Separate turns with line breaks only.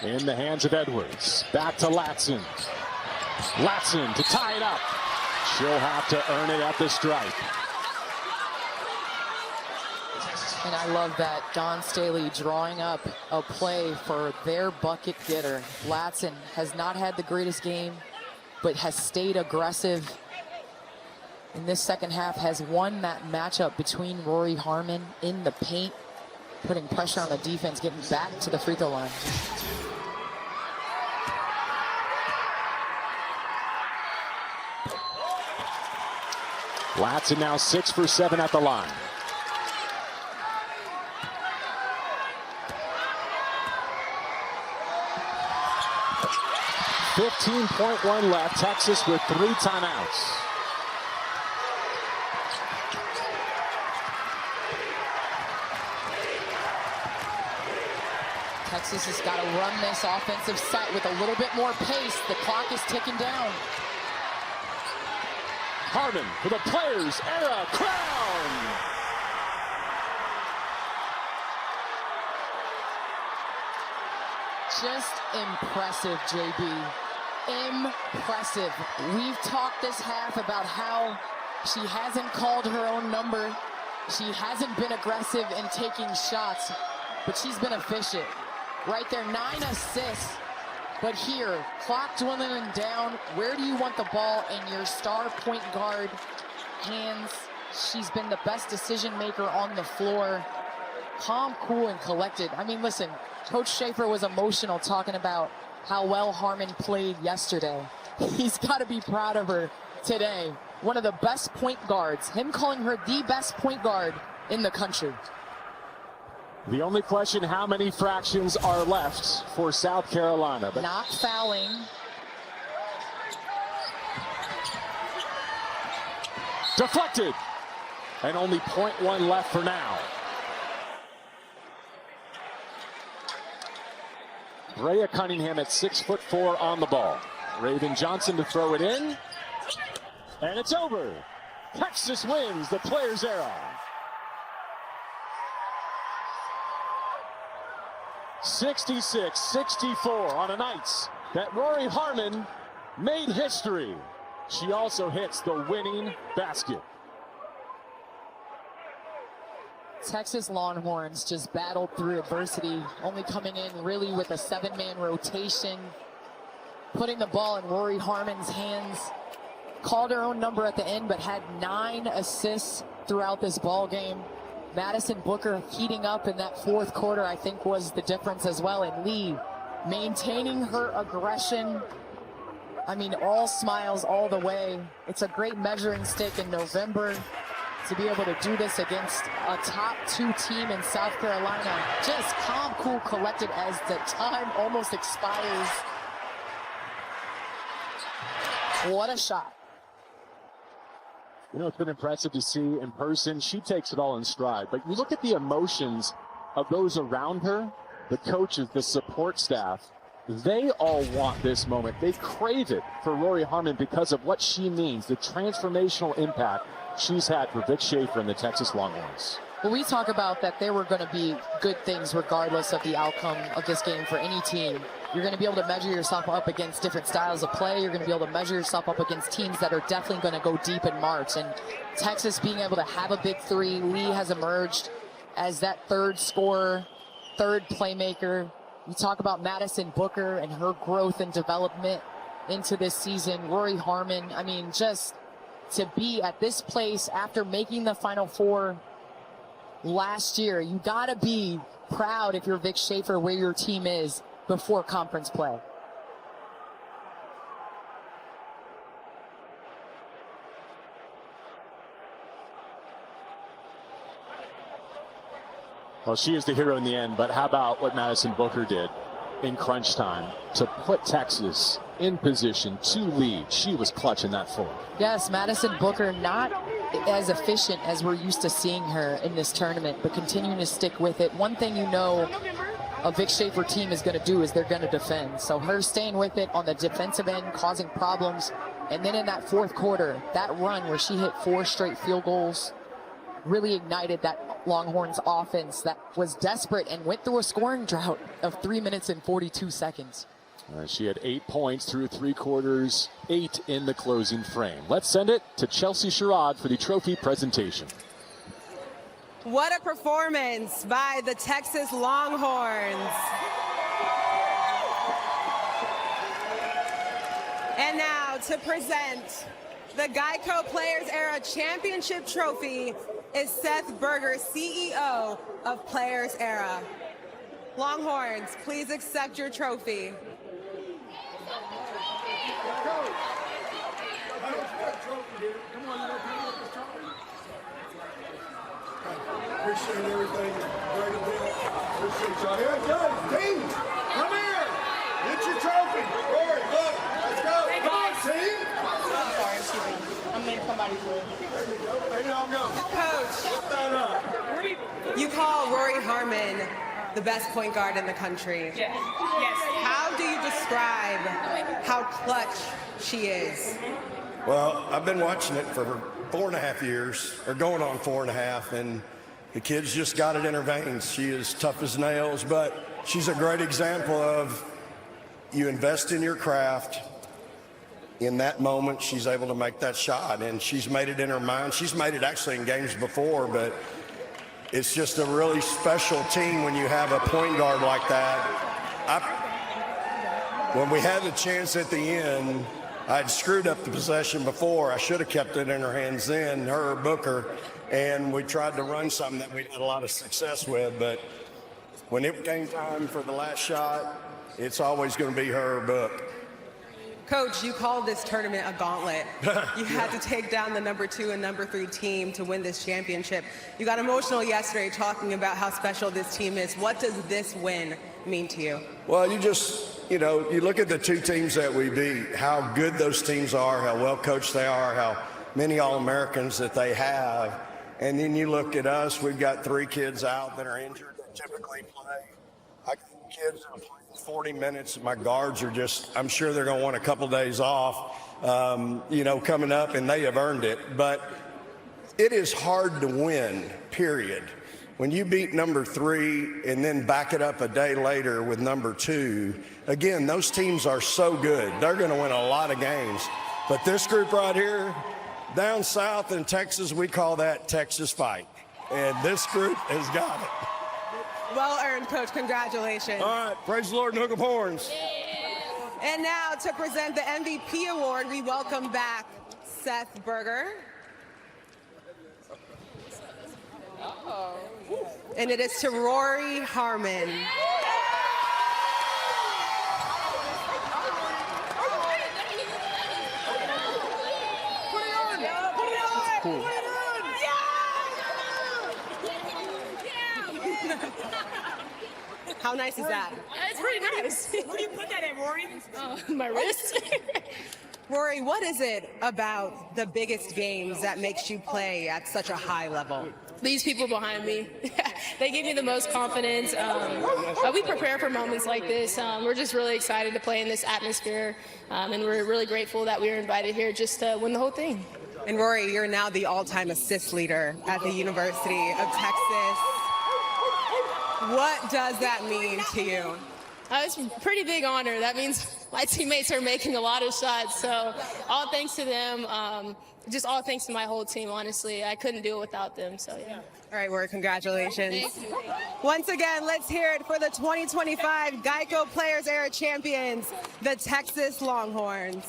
In the hands of Edwards. Back to Latson. Latson to tie it up. She'll have to earn it at the stripe.
And I love that Dawn Staley drawing up a play for their bucket getter. Latson has not had the greatest game, but has stayed aggressive. In this second half, has won that matchup between Rori Harmon in the paint, putting pressure on the defense, getting back to the free throw line.
Latson now 6 for 7 at the line. .1 left. Texas with 3 timeouts.
Texas has got to run this offensive set with a little bit more pace. The clock is ticking down.
Harmon for the Players Era crown.
Just impressive, JB. Impressive. We've talked this half about how she hasn't called her own number. She hasn't been aggressive in taking shots, but she's been efficient. Right there, 9 assists. But here, clock dwindling down. Where do you want the ball in your star point guard hands? She's been the best decision maker on the floor. Calm, cool, and collected. I mean, listen, Coach Schaefer was emotional talking about how well Harmon played yesterday. He's got to be proud of her today. One of the best point guards. Him calling her the best point guard in the country.
The only question, how many fractions are left for South Carolina? But
not fouling.
Deflected. And only .1 left for now. Brea Cunningham at 6'4" on the ball. Raven Johnson to throw it in. And it's over. Texas wins the Players Era. 66-64 on a night that Rori Harmon made history. She also hits the winning basket.
Texas Longhorns just battled through adversity, only coming in really with a 7-man rotation, putting the ball in Rori Harmon's hands. Called her own number at the end, but had 9 assists throughout this ball game. Madison Booker heating up in that fourth quarter, I think, was the difference as well. And Lee maintaining her aggression. I mean, all smiles all the way. It's a great measuring stick in November to be able to do this against a top 2 team in South Carolina. Just calm, cool, collected as the time almost expires. What a shot.
You know, it's been impressive to see in person. She takes it all in stride. But you look at the emotions of those around her, the coaches, the support staff. They all want this moment. They crave it for Rori Harmon because of what she means, the transformational impact she's had for Vic Schaefer and the Texas Longhorns.
Well, we talk about that there were going to be good things regardless of the outcome of this game for any team. You're going to be able to measure yourself up against different styles of play. You're going to be able to measure yourself up against teams that are definitely going to go deep in March. And Texas being able to have a big 3, Lee has emerged as that third scorer, third playmaker. You talk about Madison Booker and her growth and development into this season. Rori Harmon, I mean, just to be at this place after making the Final Four last year, you got to be proud if you're Vic Schaefer where your team is before conference play.
Well, she is the hero in the end, but how about what Madison Booker did in crunch time to put Texas in position to lead? She was clutch in that fourth.
Yes, Madison Booker not as efficient as we're used to seeing her in this tournament, but continuing to stick with it. One thing you know a Vic Schaefer team is going to do is they're going to defend. So her staying with it on the defensive end, causing problems. And then in that fourth quarter, that run where she hit 4 straight field goals, really ignited that Longhorns offense that was desperate and went through a scoring drought of 3 minutes and 42 seconds.
She had 8 points through 3 quarters, 8 in the closing frame. Let's send it to Chelsea Sherrod for the trophy presentation.
What a performance by the Texas Longhorns. And now to present the Geico Players Era Championship Trophy is Seth Berger, CEO of Players Era. Longhorns, please accept your trophy.
Appreciate everything. Appreciate y'all. Here it goes. Team, come here. Get your trophy. Rory, look. Let's go. Come on, team.
I'm sorry, excuse me. I'm making somebody's way.
There y'all go.
Coach,
Lift that up.
you call Rori Harmon the best point guard in the country.
Yes.
How do you describe how clutch she is?
Well, I've been watching it for 4.5 years, or going on 4.5, and the kid's just got it in her veins. She is tough as nails, but she's a great example of you invest in your craft. In that moment, she's able to make that shot, and she's made it in her mind. She's made it actually in games before, but it's just a really special team when you have a point guard like that. When we had the chance at the end, I'd screwed up the possession before. I should have kept it in her hands then, her or Booker, and we tried to run something that we had a lot of success with, but when it came time for the last shot, it's always going to be her or Book.
Coach, you called this tournament a gauntlet. You had to take down the number 2 and number 3 team to win this championship. You got emotional yesterday talking about how special this team is. What does this win mean to you?
Well, you look at the 2 teams that we beat, how good those teams are, how well coached they are, how many All-Americans that they have. And then you look at us, we've got 3 kids out that are injured that typically play. I got kids that are playing 40 minutes. My guards are just, I'm sure they're going to want a couple days off, coming up, and they have earned it. But it is hard to win, period. When you beat number 3 and then back it up a day later with number 2, again, those teams are so good. They're going to win a lot of games. But this group right here, down south in Texas, we call that Texas fight. And this group has got it.
Well earned, Coach. Congratulations.
All right. Praise the Lord and hook 'em horns.
And now to present the MVP award, we welcome back Seth Berger. And it is to Rori Harmon.
Cool.
How nice is that?
It's pretty nice. Where do you put that at, Rory? My wrist.
Rori, what is it about the biggest games that makes you play at such a high level?
These people behind me, they give me the most confidence. We prepare for moments like this. We're just really excited to play in this atmosphere, and we're really grateful that we were invited here just to win the whole thing.
And Rori, you're now the all-time assist leader at the University of Texas. What does that mean to you?
It's a pretty big honor. That means my teammates are making a lot of shots, so all thanks to them. Just all thanks to my whole team, honestly. I couldn't do it without them, so yeah.
All right, Rori, congratulations.
Thank you.
Once again, let's hear it for the 2025 Geico Players Era champions, the Texas Longhorns.